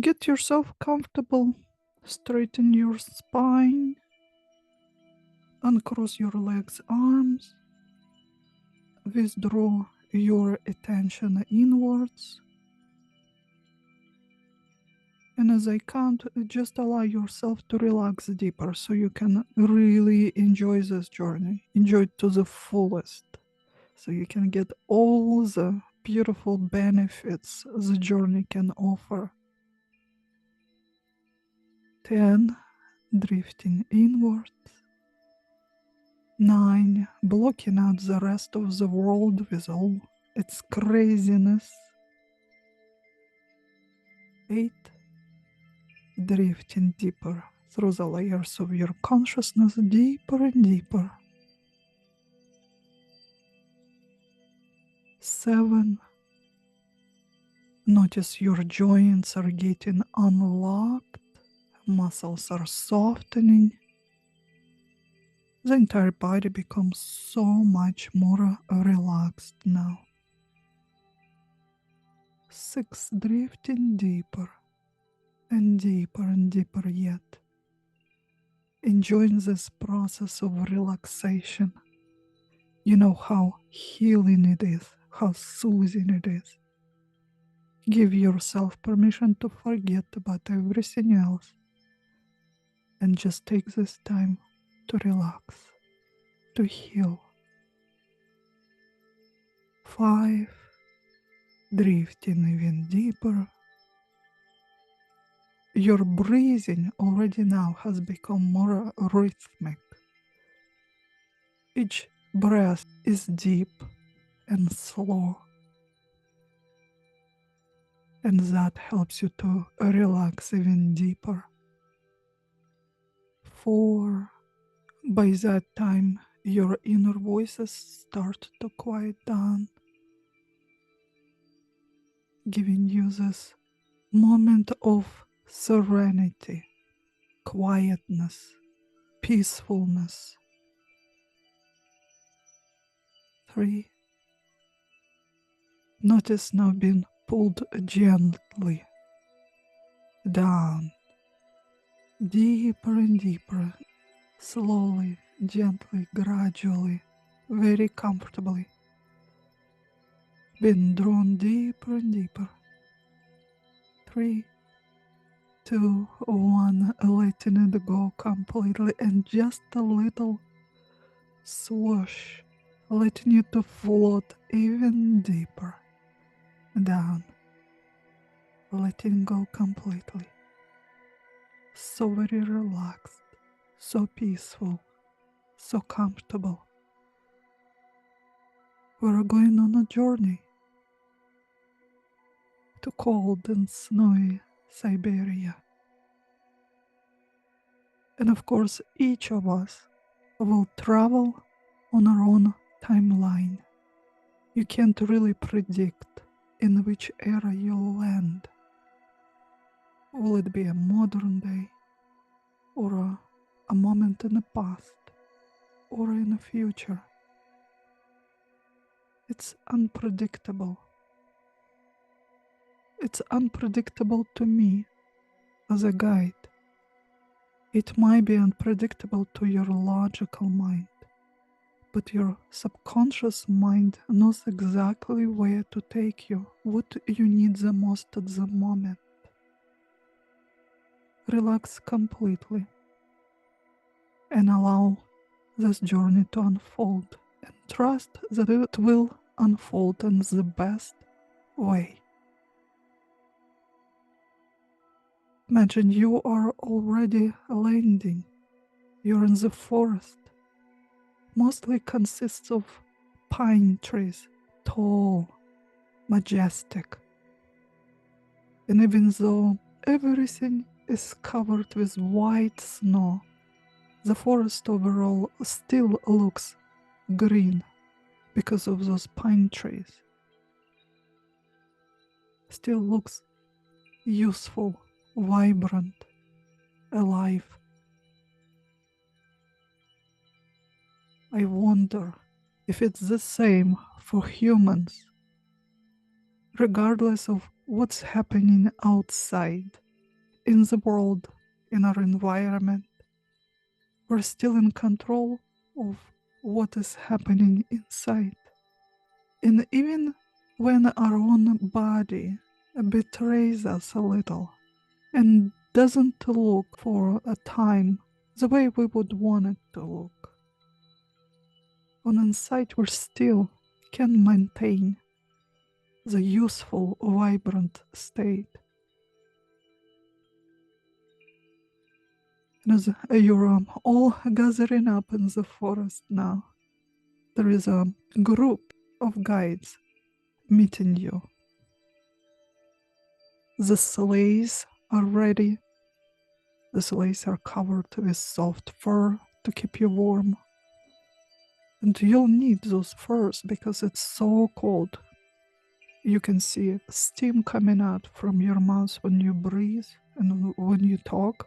Get yourself comfortable, straighten your spine, uncross your legs, arms, withdraw your attention inwards. And as I count, just allow yourself to relax deeper so you can really enjoy this journey. Enjoy it to the fullest. So you can get all the beautiful benefits the journey can offer. 10, drifting inwards. 9, blocking out the rest of the world with all its craziness. 8, drifting deeper through the layers of your consciousness, deeper and deeper. 7, notice your joints are getting unlocked, muscles are softening. The entire body becomes so much more relaxed now. 6, drifting deeper and deeper and deeper yet. Enjoying this process of relaxation. You know how healing it is, how soothing it is. Give yourself permission to forget about everything else and just take this time to relax, to heal. 5, drifting even deeper. Your breathing already now has become more rhythmic. Each breath is deep and slow, and that helps you to relax even deeper. 4, by that time, your inner voices start to quiet down, giving you this moment of serenity, quietness, peacefulness. 3, notice now being pulled gently down, deeper and deeper, slowly, gently, gradually, very comfortably, being drawn deeper and deeper. 3, 2, 1, letting it go completely, and just a little swoosh, letting you to float even deeper down, letting go completely. So very relaxed, so peaceful, so comfortable. We're going on a journey to cold and snowy Siberia. And of course, each of us will travel on our own timeline. You can't really predict in which era you'll land. Will it be a modern day, or a moment in the past, or in the future? It's unpredictable. It's unpredictable to me as a guide. It might be unpredictable to your logical mind, but your subconscious mind knows exactly where to take you, what you need the most at the moment. Relax completely and allow this journey to unfold, and trust that it will unfold in the best way. Imagine you are already landing. You're in the forest. Mostly consists of pine trees, tall, majestic. And even though everything is covered with white snow, the forest overall still looks green because of those pine trees. Still looks useful, vibrant, alive. I wonder if it's the same for humans, regardless of what's happening outside. in the world, in our environment. We're still in control of what is happening inside. And even when our own body betrays us a little and doesn't look for a time the way we would want it to look, on inside we still can maintain the useful, vibrant state. And as you're all gathering up in the forest now, there is a group of guides meeting you. The sleighs are ready. The sleighs are covered with soft fur to keep you warm. And you'll need those furs because it's so cold. You can see steam coming out from your mouth when you breathe and when you talk.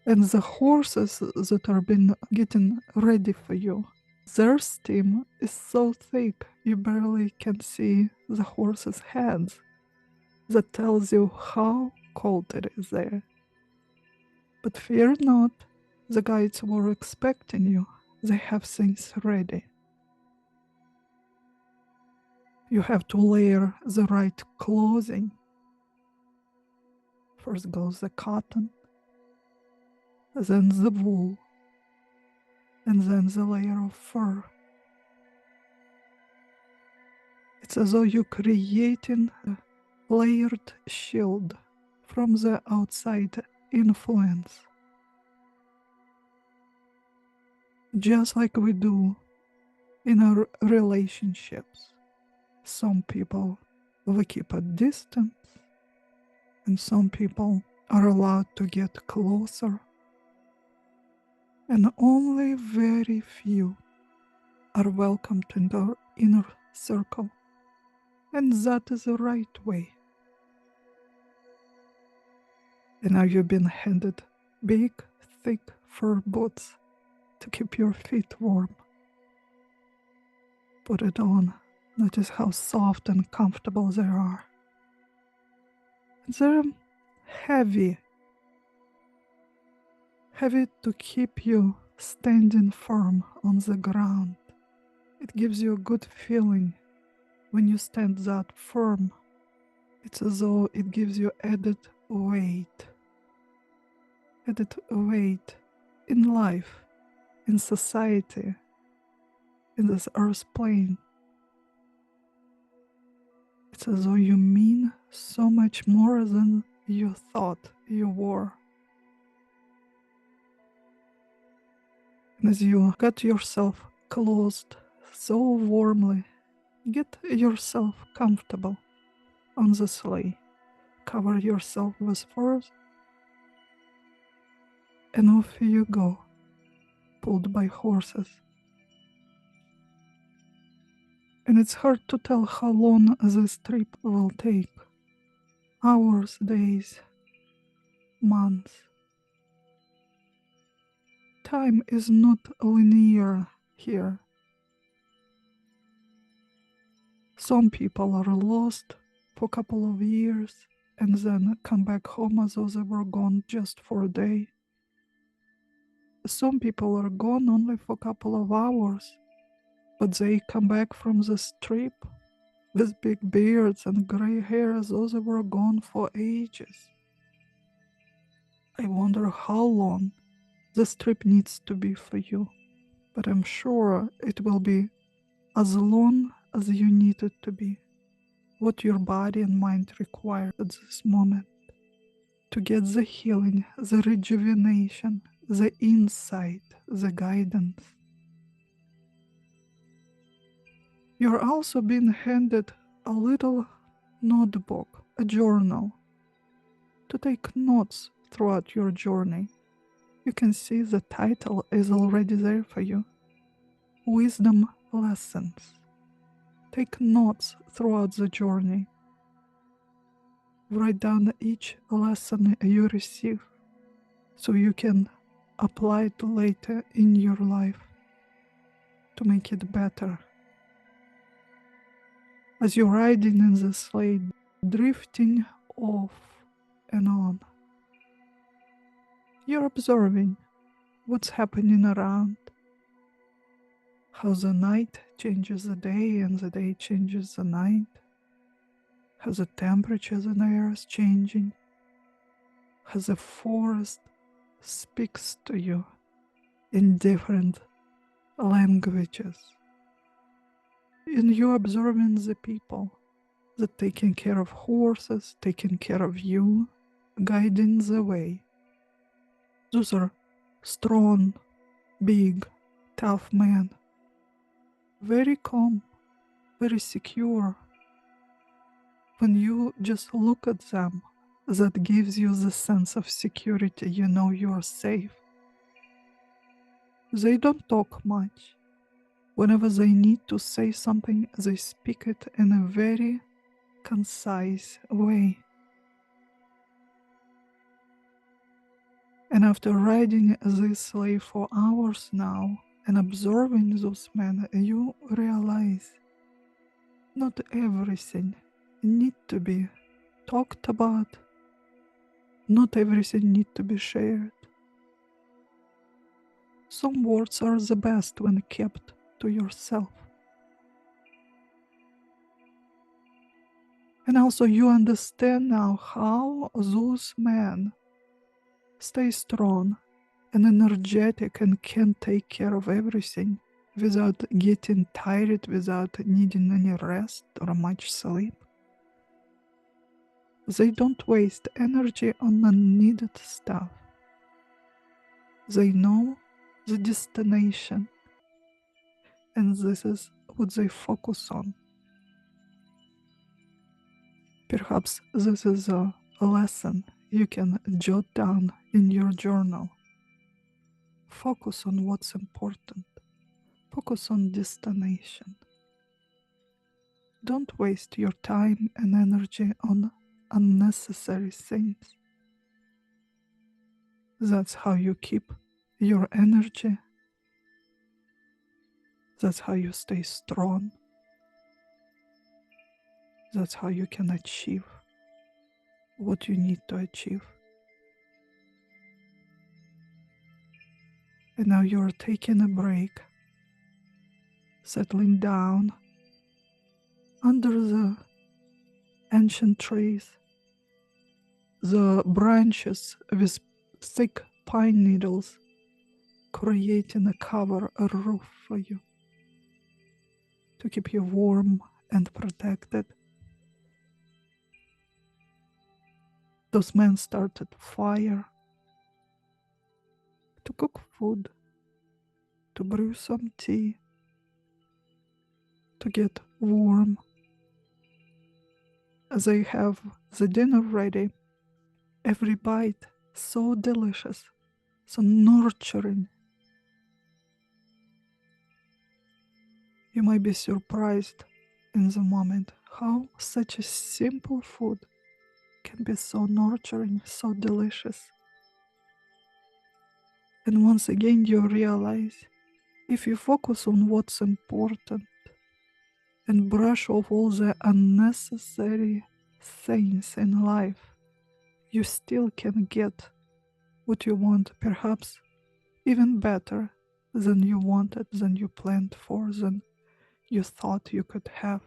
And the horses that are been getting ready for you, their steam is so thick you barely can see the horses' heads. That tells you how cold it is there. But fear not, the guides were expecting you. They have things ready. You have to layer the right clothing. First goes the cotton, then the wool, and then the layer of fur. It's as though you're creating a layered shield from the outside influence. Just like we do in our relationships. Some people we keep a distance, and some people are allowed to get closer. And only very few are welcomed into our inner circle. And that is the right way. And now you've been handed big, thick fur boots to keep your feet warm. Put it on. Notice how soft and comfortable they are. They're heavy. Heavy to keep you standing firm on the ground. It gives you a good feeling when you stand that firm. It's as though it gives you added weight. Added weight in life, in society, in this earth plane. It's as though you mean so much more than you thought you were. And as you got yourself clothed so warmly, get yourself comfortable on the sleigh. Cover yourself with furs, and off you go, pulled by horses. And it's hard to tell how long this trip will take. Hours, days, months. Time is not linear here. Some people are lost for a couple of years and then come back home as though they were gone just for a day. Some people are gone only for a couple of hours, but they come back from this trip with big beards and gray hair as though they were gone for ages. I wonder how long this trip needs to be for you, but I'm sure it will be as long as you need it to be, what your body and mind require at this moment to get the healing, the rejuvenation, the insight, the guidance. You're also being handed a little notebook, a journal, to take notes throughout your journey. You can see the title is already there for you. Wisdom Lessons. Take notes throughout the journey. Write down each lesson you receive so you can apply it later in your life to make it better. As you're riding in the sleigh, drifting off and on, You're observing what's happening around, how the night changes the day and the day changes the night, how the temperature in the air is changing, how the forest speaks to you in different languages. And you're observing the people that taking care of horses, taking care of you, guiding the way. Those are strong, big, tough men. Very calm, very secure. When you just look at them, that gives you the sense of security. You know you're safe. They don't talk much. Whenever they need to say something, they speak it in a very concise way. And after riding this sleigh for hours now and observing those men, you realize not everything need to be talked about, not everything need to be shared. Some words are the best when kept to yourself. And also you understand now how those men stay strong and energetic and can take care of everything without getting tired, without needing any rest or much sleep. They don't waste energy on unneeded stuff. They know the destination, and this is what they focus on. Perhaps this is a lesson you can jot down in your journal. Focus on what's important. Focus on destination. Don't waste your time and energy on unnecessary things. That's how you keep your energy. That's how you stay strong. That's how you can achieve what you need to achieve. And now you're taking a break, settling down under the ancient trees, the branches with thick pine needles creating a cover, a roof for you to keep you warm and protected. Those men started fire to cook food, to brew some tea, to get warm. They have the dinner ready. Every bite so delicious, so nurturing. You might be surprised in the moment how such a simple food can be so nurturing, so delicious. And once again you realize, if you focus on what's important and brush off all the unnecessary things in life, you still can get what you want, perhaps even better than you wanted, than you planned for, than you thought you could have.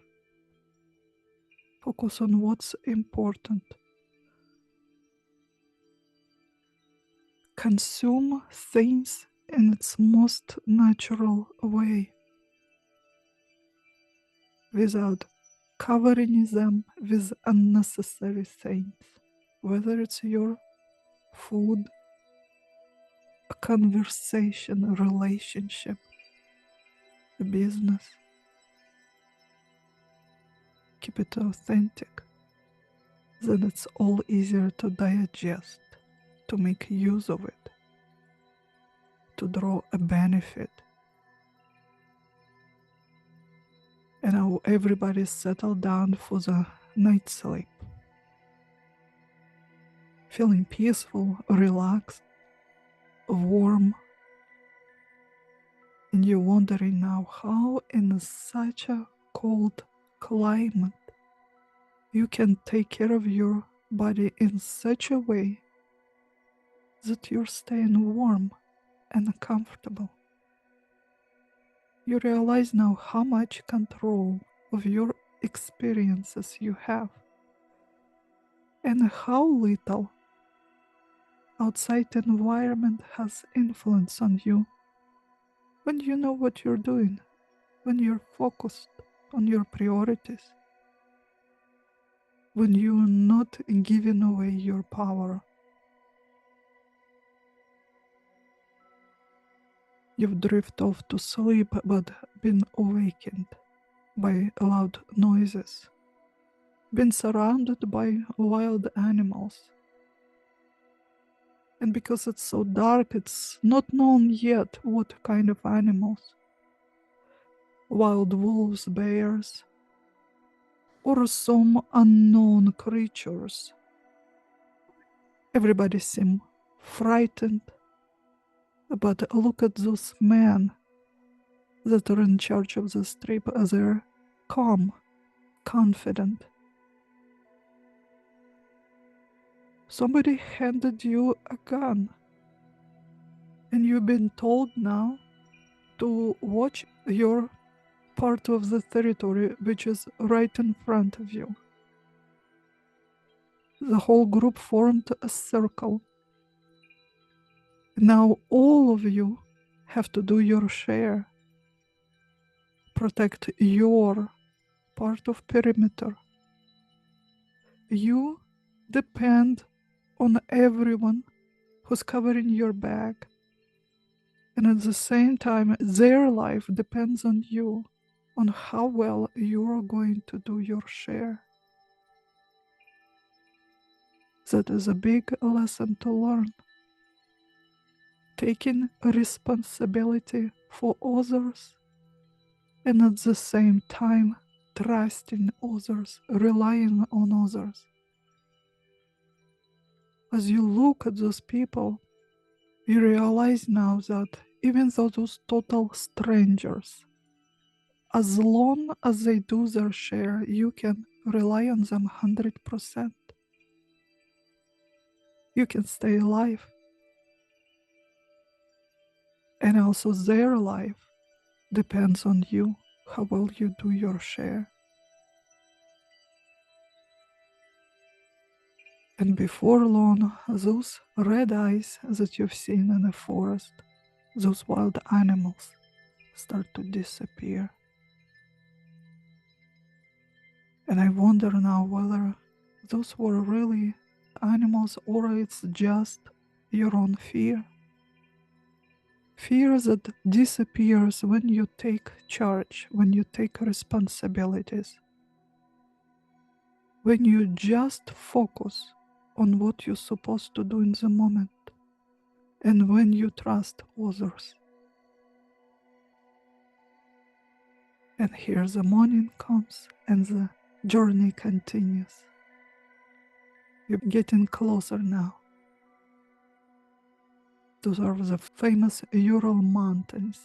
Focus on what's important. Consume things in its most natural way, without covering them with unnecessary things, whether it's your food, a conversation, a relationship, a business. Keep it authentic, then it's all easier to digest, to make use of it, to draw a benefit. And now everybody settle down for the night sleep, feeling peaceful, relaxed, warm. And you're wondering now how in such a cold climate you can take care of your body in such a way that you're staying warm and comfortable. You realize now how much control of your experiences you have, and how little outside environment has influence on you when you know what you're doing, when you're focused on your priorities, when you're not giving away your power. You've drifted off to sleep but been awakened by loud noises, been surrounded by wild animals. And because it's so dark, it's not known yet what kind of animals. Wild wolves, bears, or some unknown creatures. Everybody seems frightened, but look at those men that are in charge of the strip. They're calm, confident. Somebody handed you a gun, and you've been told now to watch your part of the territory, which is right in front of you. The whole group formed a circle. Now all of you have to do your share. Protect your part of perimeter. You depend on everyone who's covering your back. And at the same time, their life depends on you, on how well you're going to do your share. That is a big lesson to learn. Taking responsibility for others and at the same time trusting others, relying on others. As you look at those people, you realize now that even though those total strangers, as long as they do their share, you can rely on them 100%. You can stay alive. And also their life depends on you, how well you do your share. And before long, those red eyes that you've seen in the forest, those wild animals, start to disappear. And I wonder now whether those were really animals or it's just your own fear. Fear that disappears when you take charge, when you take responsibilities, when you just focus on what you're supposed to do in the moment, and when you trust others. And here the morning comes and the journey continues. You're getting closer now. Those are the famous Ural Mountains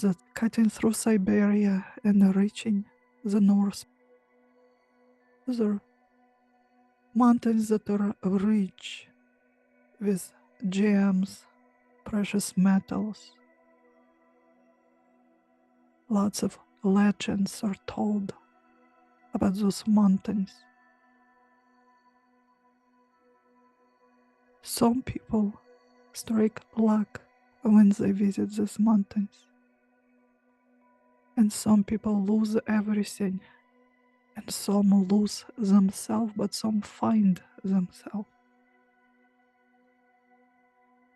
that cutting through Siberia and reaching the north. Those are mountains that are rich with gems, precious metals. Lots of legends are told about those mountains. Some people strike luck when they visit these mountains. And some people lose everything. And some lose themselves, but some find themselves.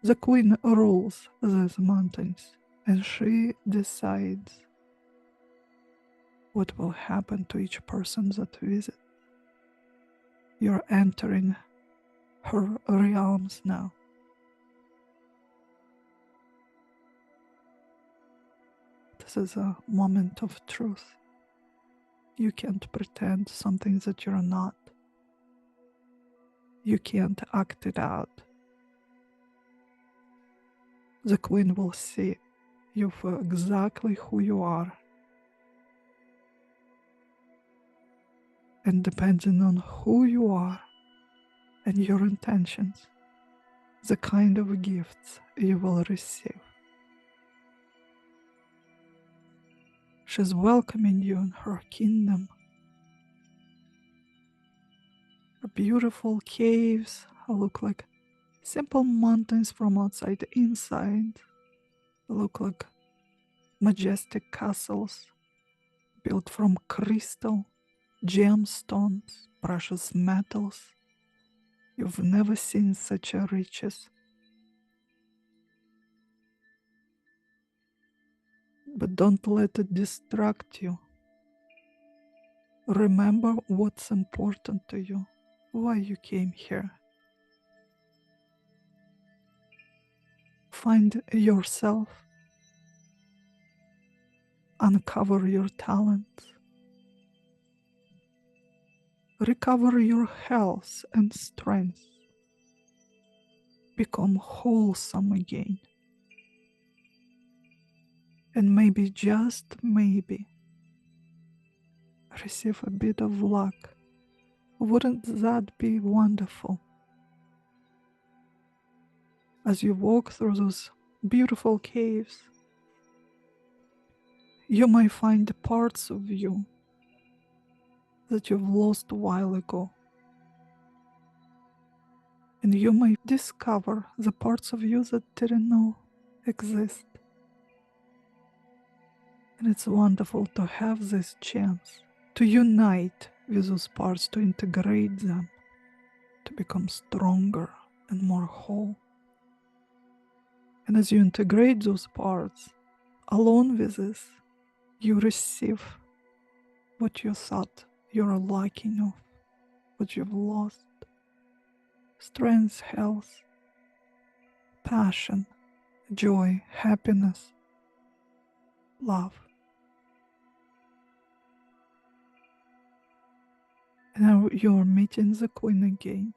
The queen rules these mountains, and she decides what will happen to each person that visits. You're entering her realms now. This is a moment of truth. You can't pretend something that you're not. You can't act it out. The queen will see you for exactly who you are. And depending on who you are and your intentions, the kind of gifts you will receive. She's welcoming you in her kingdom. Her beautiful caves look like simple mountains from outside to inside. Look like majestic castles built from crystal, gemstones, precious metals. You've never seen such a riches. But don't let it distract you. Remember what's important to you, why you came here. Find yourself, uncover your talents, recover your health and strength, become wholesome again. And maybe, just maybe, receive a bit of luck. Wouldn't that be wonderful? As you walk through those beautiful caves, you might find parts of you that you've lost a while ago. And you might discover the parts of you that didn't know exist. And it's wonderful to have this chance to unite with those parts, to integrate them, to become stronger and more whole. And as you integrate those parts, along with this, you receive what you thought you were lacking of, what you've lost. Strength, health, passion, joy, happiness, love. And now you're meeting the Queen again.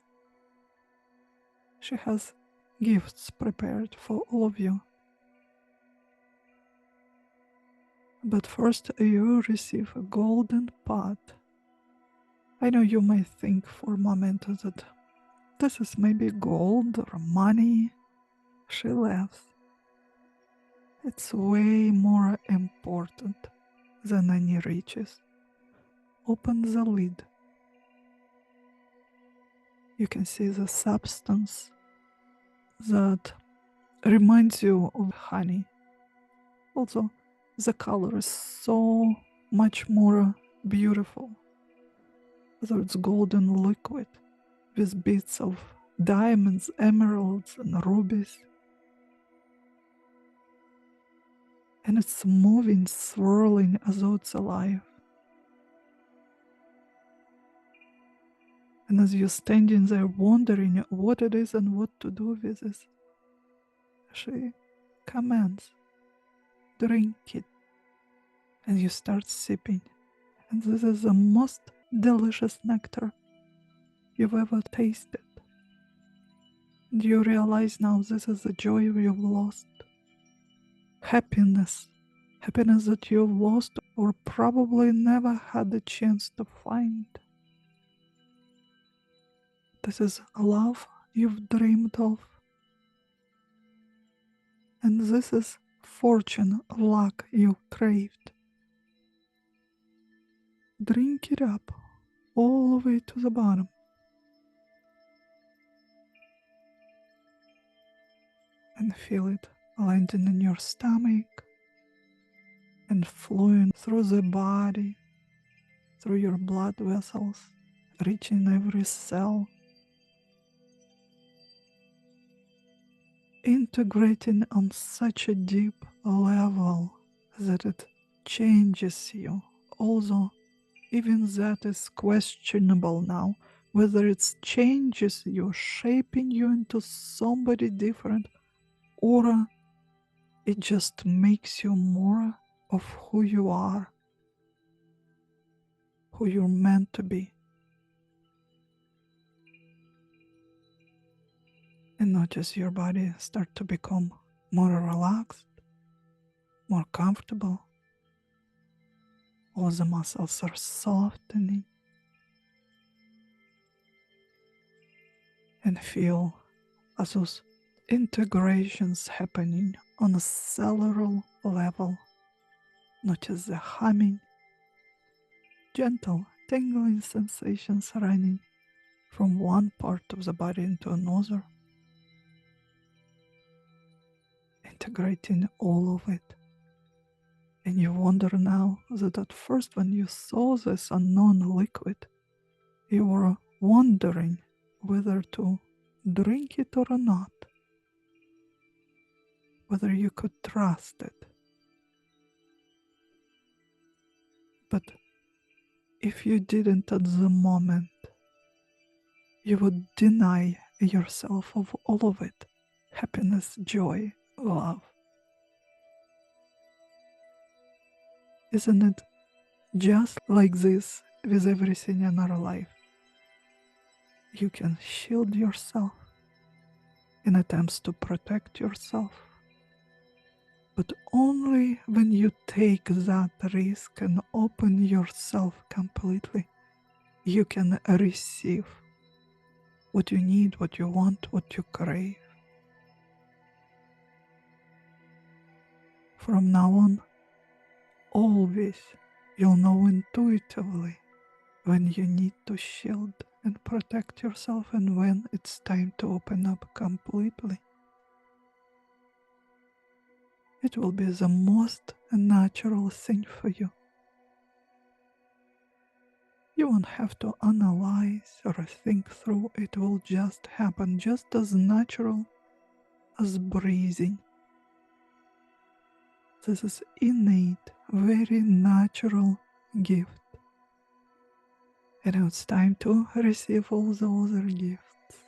She has gifts prepared for all of you. But first you receive a golden pot. I know you might think for a moment that this is maybe gold or money. She laughs. It's way more important than any riches. Open the lid. You can see the substance that reminds you of honey. Also, the color is so much more beautiful. So it's golden liquid with bits of diamonds, emeralds, and rubies. And it's moving, swirling as though it's alive. And as you're standing there wondering what it is and what to do with this, she commands, drink it. And you start sipping. And this is the most delicious nectar you've ever tasted. And you realize now this is the joy you've lost. Happiness. Happiness that you've lost or probably never had the chance to find. This is love you've dreamed of. And this is fortune, luck you craved. Drink it up all the way to the bottom. And feel it landing in your stomach and flowing through the body, through your blood vessels, reaching every cell, integrating on such a deep level that it changes you. Although even that is questionable now, whether it changes you, shaping you into somebody different, or it just makes you more of who you are, who you're meant to be. And notice your body start to become more relaxed, more comfortable. All the muscles are softening. And feel as those integrations happening on a cellular level. Notice the humming, gentle, tingling sensations running from one part of the body into another, integrating all of it. And you wonder now that at first, when you saw this unknown liquid, you were wondering whether to drink it or not, whether you could trust it. But if you didn't at the moment, you would deny yourself of all of it: happiness, joy, love. Isn't it just like this with everything in our life? You can shield yourself in attempts to protect yourself, but only when you take that risk and open yourself completely, you can receive what you need, what you want, what you crave. From now on, always you'll know intuitively when you need to shield and protect yourself and when it's time to open up completely. It will be the most natural thing for you. You won't have to analyze or think through, it will just happen, just as natural as breathing. This is innate, very natural gift. And it's time to receive all the other gifts.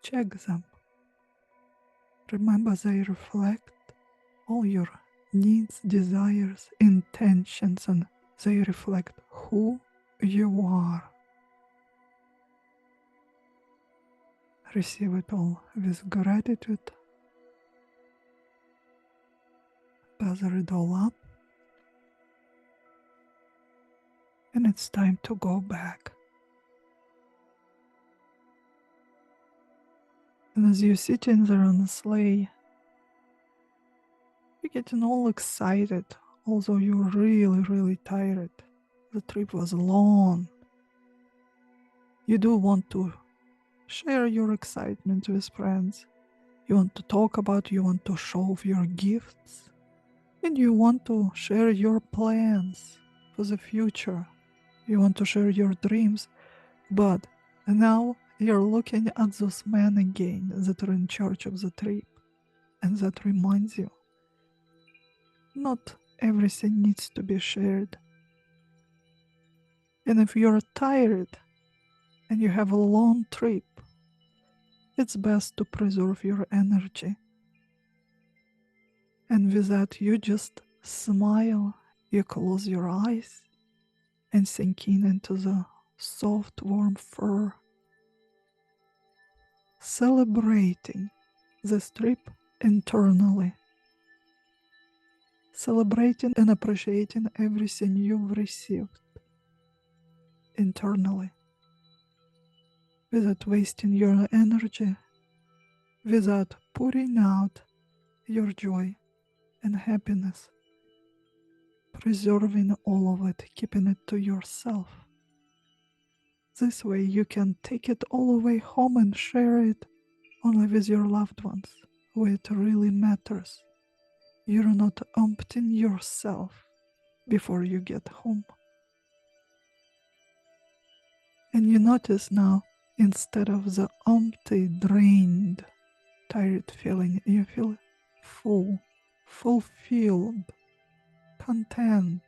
Check them. Remember, they reflect all your needs, desires, intentions, and they reflect who you are. Receive it all with gratitude. Gather it all up. And it's time to go back. And as you're sitting there on the sleigh, you're getting all excited, although you're really, really tired. The trip was long. You do want to share your excitement with friends. You want to talk about, you want to show off your gifts. And you want to share your plans for the future. You want to share your dreams. But now you're looking at those men again that are in charge of the trip. And that reminds you, not everything needs to be shared. And if you're tired and you have a long trip, it's best to preserve your energy. And with that, you just smile, you close your eyes and sink in into the soft, warm fur, celebrating this trip internally, celebrating and appreciating everything you've received internally, without wasting your energy, without putting out your joy and happiness, preserving all of it, keeping it to yourself. This way you can take it all the way home and share it only with your loved ones, where it really matters. You're not emptying yourself before you get home. And you notice now, instead of the empty, drained, tired feeling, you feel full, fulfilled, content.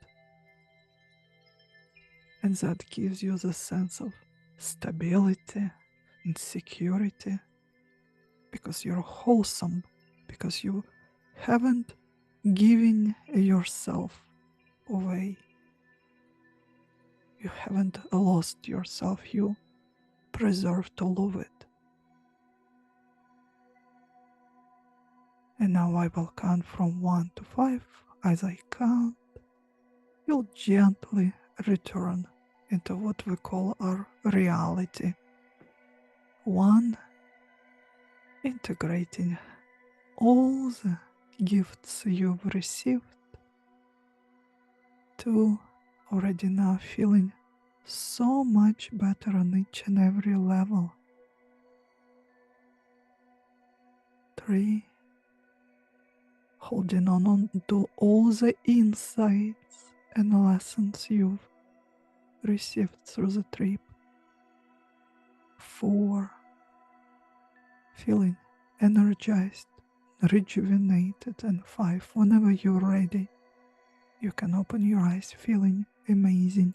And that gives you the sense of stability and security, because you're wholesome, because you haven't given yourself away. You haven't lost yourself, you preserved all of it. And now I will count from 1 to 5. As I count, you'll gently return into what we call our reality. 1, integrating all the gifts you've received. 2. Already now feeling so much better on each and every level. 3. Holding on to all the insights and lessons you've received through the trip. 4. Feeling energized, rejuvenated. And 5. Whenever you're ready, you can open your eyes feeling amazing.